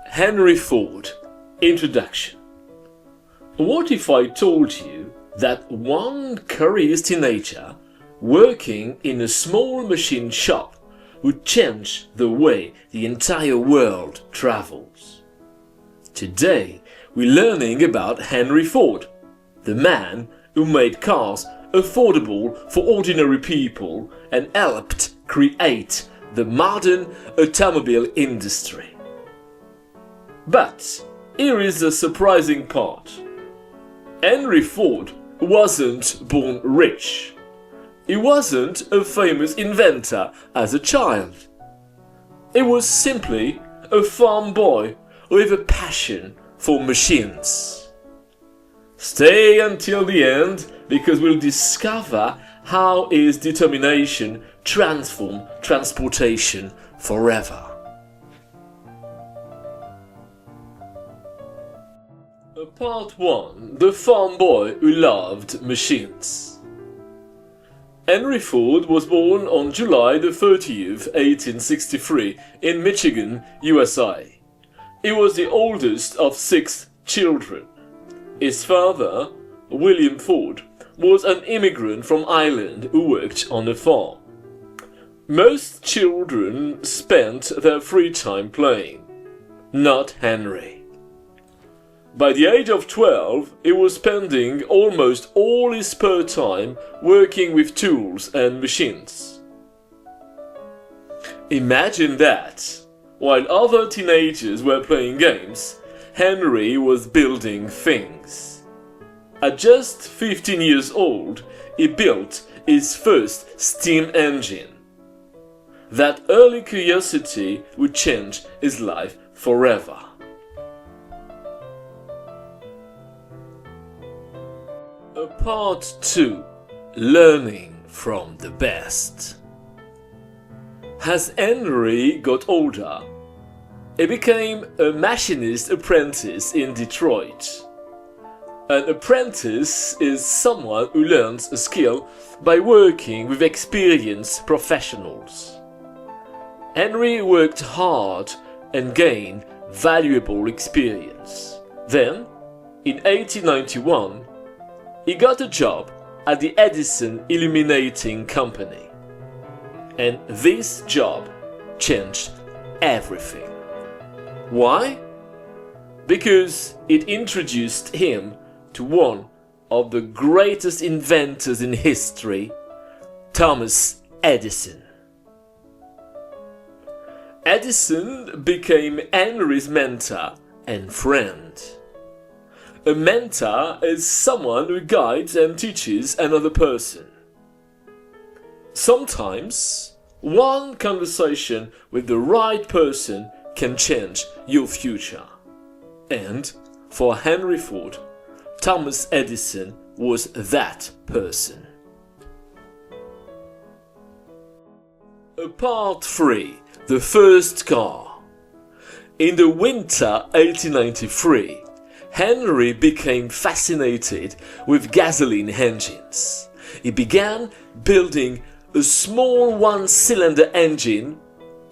Henry Ford. Introduction. What if I told you that one curious teenager working in a small machine shop would change the way the entire world travels? Today we're learning about Henry Ford, the man who made cars affordable for ordinary people and helped create the modern automobile industry. But here is the surprising part. Henry Ford wasn't born rich. He wasn't a famous inventor as a child. He was simply a farm boy with a passion for machines. Stay until the end because we'll discover how his determination transformed transportation forever. Part 1. The farm boy who loved machines. Henry Ford was born on July the 30th, 1863 in Michigan, USA. He was the oldest of 6 children. His father, William Ford, was an immigrant from Ireland who worked on a farm. Most children spent their free time playing. Not Henry. By the age of 12, he was spending almost all his spare time working with tools and machines. Imagine that! While other teenagers were playing games, Henry was building things. At just 15 years old, he built his first steam engine. That early curiosity would change his life forever. Part 2. Learning from the best. As Henry got older, he became a machinist apprentice in Detroit. An apprentice is someone who learns a skill by working with experienced professionals. Henry worked hard and gained valuable experience. Then, in 1891, he got a job at the Edison Illuminating Company. And this job changed everything. Why? Because it introduced him to one of the greatest inventors in history, Thomas Edison. Edison became Henry's mentor and friend. A mentor is someone who guides and teaches another person. Sometimes, one conversation with the right person can change your future. And for Henry Ford, Thomas Edison was that person. Part 3. The first car. In the winter 1893, Henry became fascinated with gasoline engines. He began building a small one-cylinder engine,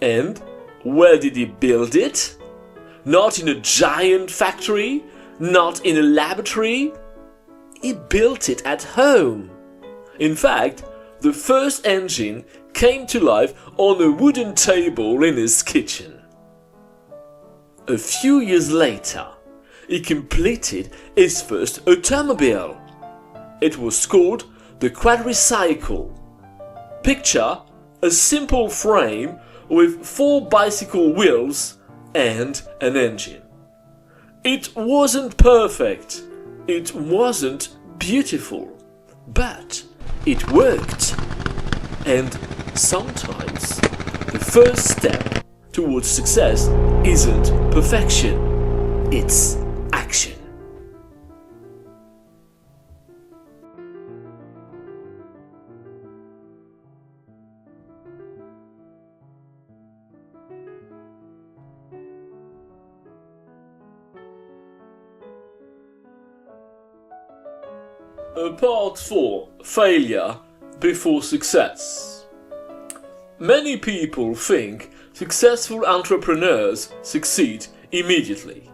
and where did he build it? Not in a giant factory, not in a laboratory. He built it at home. In fact, the first engine came to life on a wooden table in his kitchen. A few years later, he completed his first automobile. It was called the quadricycle. Picture a simple frame with 4 bicycle wheels and an engine. It wasn't perfect, it wasn't beautiful, but it worked. And sometimes the first step towards success isn't perfection, it's action. Part 4. Failure before success. Many people think successful entrepreneurs succeed immediately.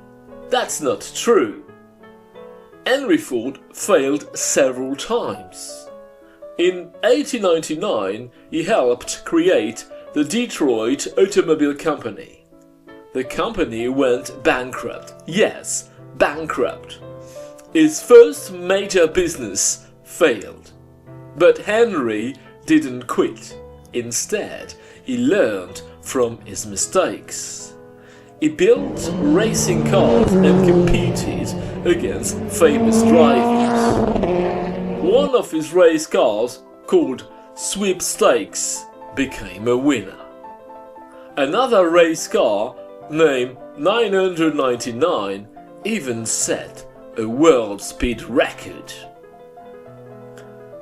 That's not true. Henry Ford failed several times. In 1899, he helped create the Detroit Automobile Company. The company went bankrupt. Yes, bankrupt. His first major business failed. But Henry didn't quit. Instead, he learned from his mistakes. He built racing cars and competed against famous drivers. One of his race cars, called Sweepstakes, became a winner. Another race car, named 999, even set a world speed record.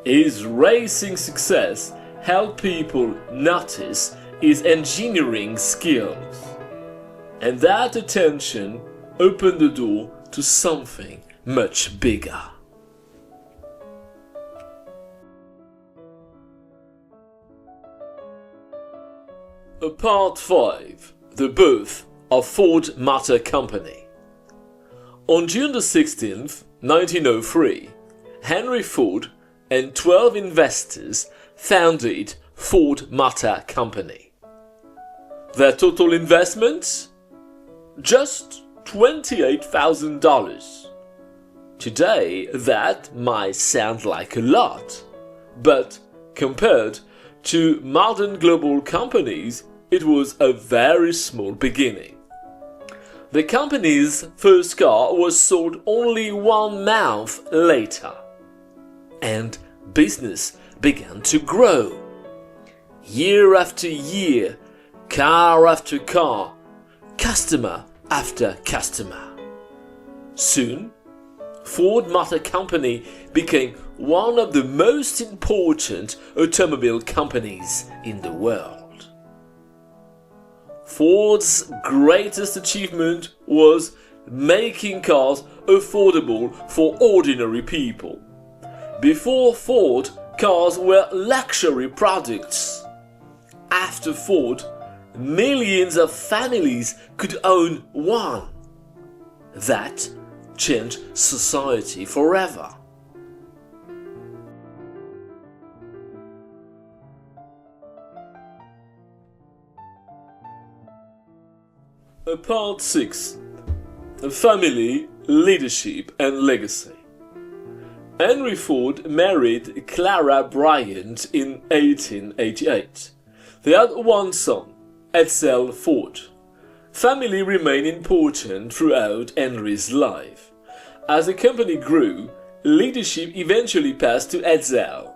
His racing success helped people notice his engineering skills. And that attention opened the door to something much bigger. Part 5. The birth of Ford Motor Company. On June the 16th, 1903, Henry Ford and 12 investors founded Ford Motor Company. Their total investment? Just $28,000. Today, that might sound like a lot, but compared to modern global companies, it was a very small beginning. The company's first car was sold only 1 month later, and business began to grow. Year after year, car after car, customer after customer. Soon, Ford Motor Company became one of the most important automobile companies in the world. Ford's greatest achievement was making cars affordable for ordinary people. Before Ford, cars were luxury products. After Ford, millions of families could own one. That changed society forever. Part 6. Family, Leadership and Legacy. Henry Ford married Clara Bryant in 1888. They had one son, Edsel Ford. Family remained important throughout Henry's life. As the company grew, leadership eventually passed to Edsel.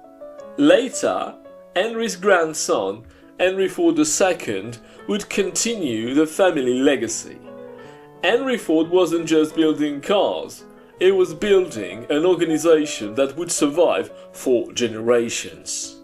Later, Henry's grandson, Henry Ford II, would continue the family legacy. Henry Ford wasn't just building cars, he was building an organization that would survive for generations.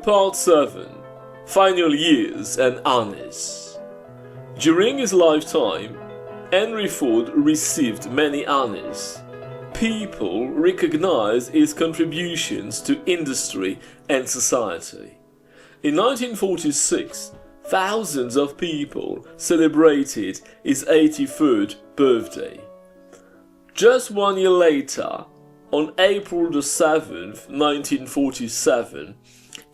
Part 7. Final Years and Honors. During his lifetime, Henry Ford received many honors. People recognized his contributions to industry and society. In 1946, thousands of people celebrated his 83rd birthday. Just 1 year later, on April the 7th, 1947,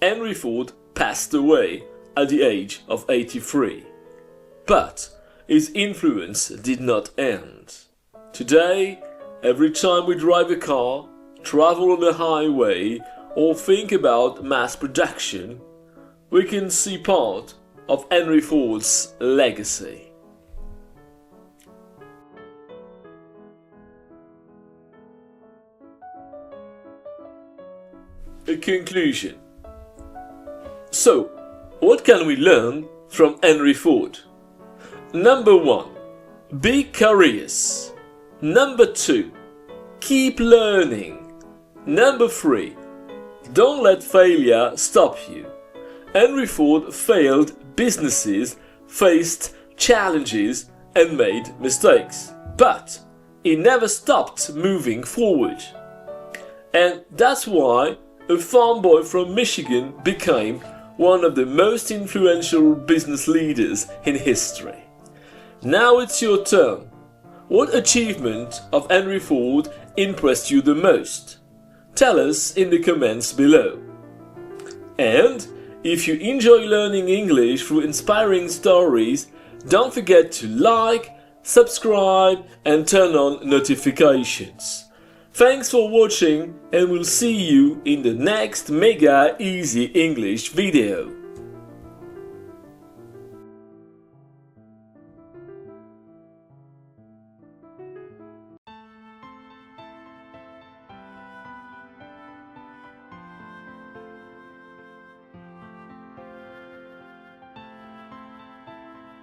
Henry Ford passed away at the age of 83. But his influence did not end. Today, every time we drive a car, travel on the highway, or think about mass production, we can see part of Henry Ford's legacy. a conclusion. So, what can we learn from Henry Ford? Number 1. Be curious. Number 2. Keep learning. Number 3. Don't let failure stop you. Henry Ford failed businesses, faced challenges, and made mistakes. But he never stopped moving forward. And that's why a farm boy from Michigan became one of the most influential business leaders in history. Now it's your turn. What achievement of Henry Ford impressed you the most? Tell us in the comments below. And if you enjoy learning English through inspiring stories, don't forget to like, subscribe and turn on notifications. Thanks for watching, and we'll see you in the next mega easy English video.